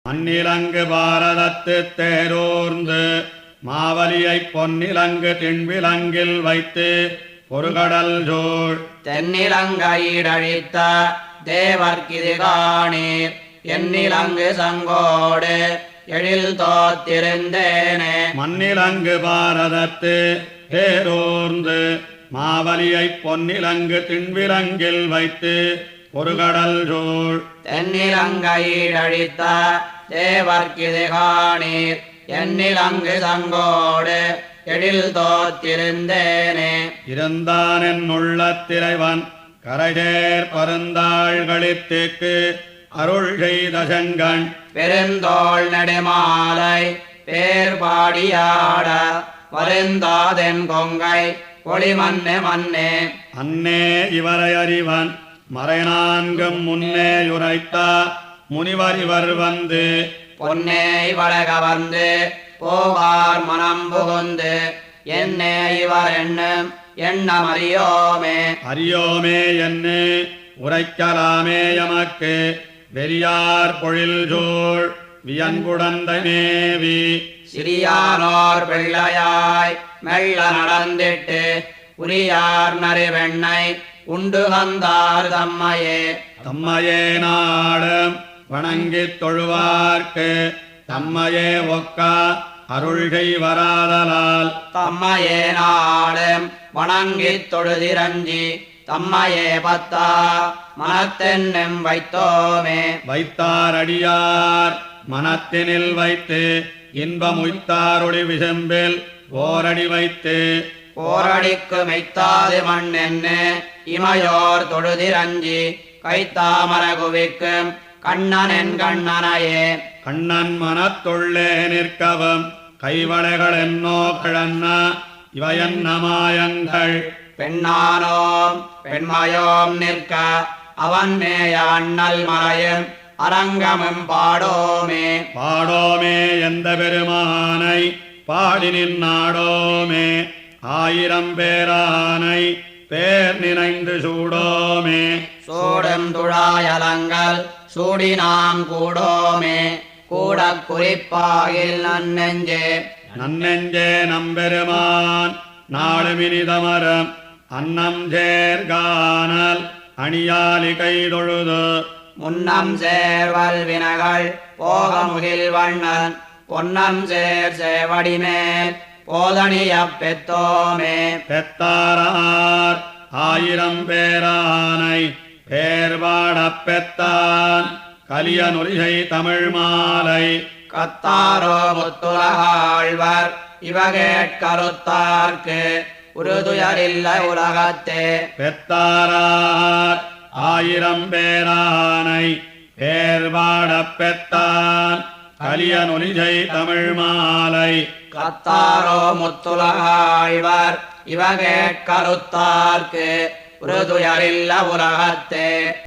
மண்ணிலங்கு பாரதத்துத் தேரோர்ந்து மாவலியைப் பொன்னிலங்கு திண்விலங்கில் வைத்து பொருகடல் சூழ் தென்னிலங்கையிடழித்த தேவர்க்கிது காணீர் எண்ணிலங்கு சங்கோடு எழில் தோத்திருந்தேனே. மண்ணிலங்கு பாரதத்து தேரோர்ந்து மாவலியைப் பொன்னிலங்கு திண்விலங்கில் வைத்து பொருகடல் சூழ் தென்னிலங்கையிடழித்த தேவர்க்கிது காணீர் எண்ணிலங்கு சங்கோடு எழில் தோத்திருந்தேனே. இருந்தான் என் உள்ளத்திரைவன் கரைதேர் பருந்தாள்களித்துக்கு அருள் செய்த செங்கண் பெருந்தோள் நெடுமாலை பேர் பாடியாட வருந்தாதென் கொங்கை ஒளிமன்னே மன்னே. அன்னே இவரை அறிவன் மறைநான்கும் முன்னே யுரைத்த முனிவர் இவர் வந்து பொன்னே இவளை கவர்ந்து போவார் மனம் புகுந்து என்னே இவர் எண்ணும் எண்ணம் அறியோமே. அறியோமே என்று உரைக்கலாமே எமக்கு வெறியார் பொழில் சூழ் வியன்குடந்தை மேவி சிறியானோர் பிள்ளையாய் மெல்ல நடந்திட்டு உரியார் நறுவெண்ணை உண்டு வந்தார் தம்மையே. தம்மையே நாடும் வணங்கித் தொழுவார்க்கு தம்மையே ஒக்க அருள் செய்வராதலால் தம்மையே நாடும் வணங்கித் தொழுதிரஞ்சி தம்மையே பத்தா மனத்தென்னும் வைத்தோமே. வைத்தார் அடியார் மனத்தினில் வைத்து இன்பமுய்த்தாரொளி விசம்பில் ஓரடி வைத்து போரடிக்கு மெய்த்தாது மண்ணென்னு இமையோர் தொழுதிரஞ்சி கைத்தாமர குவிக்கும் கண்ணனென் கண்ணனையே. கண்ணன் மனத்துள்ளே நிற்கவும் கைவளைகள் என்னோ கிழன்ன இவையன்ன மாயங்கள் பெண்ணானோம் பெண்மயோம் நிற்க அவன் மேய அண்ணல் மலையும் அரங்கமும் பாடோமே. பாடோமே எந்த பெருமானை பாடி நின்னாடோமே ஆயிரம் பேரானை பேர் நினைந்து சூடோமே. சூடும் துழாயலங்கள் சூடி நாம் கூடோமே கூட குறிப்பாகில் நன்னெஞ்சே. நன்னெஞ்சே நம்பெருமான் நாளுமினிதமரம் அன்னம் சேர்கானல் அணியாலி கைதொழுது முன்னம் சேர்வல் வினகள் போக முகில் வண்ணன் பொன்னம் சேர் சேவடிமேல் போதணியப் பெத்தோமே. பெத்தாரார் ஆயிரம் பேரானை பேர்பாடப் பெத்தான் கலிய நொலிகை தமிழ் மாலை கத்தாரோ முத்துலகாழ்வர் இவகேட்கருத்தார்க்கு உறுதுயரில்லை உலகத்தே. பெத்தாரார் ஆயிரம் பேரானை பேர்பாடப் பெத்தான் கலிய நொலிகை தமிழ் மாலை கத்தாரோ முத்துலகாழ்வர் இவகேட்கருத்தார்க்கு உறுதுயரில்லை உலகத்தே.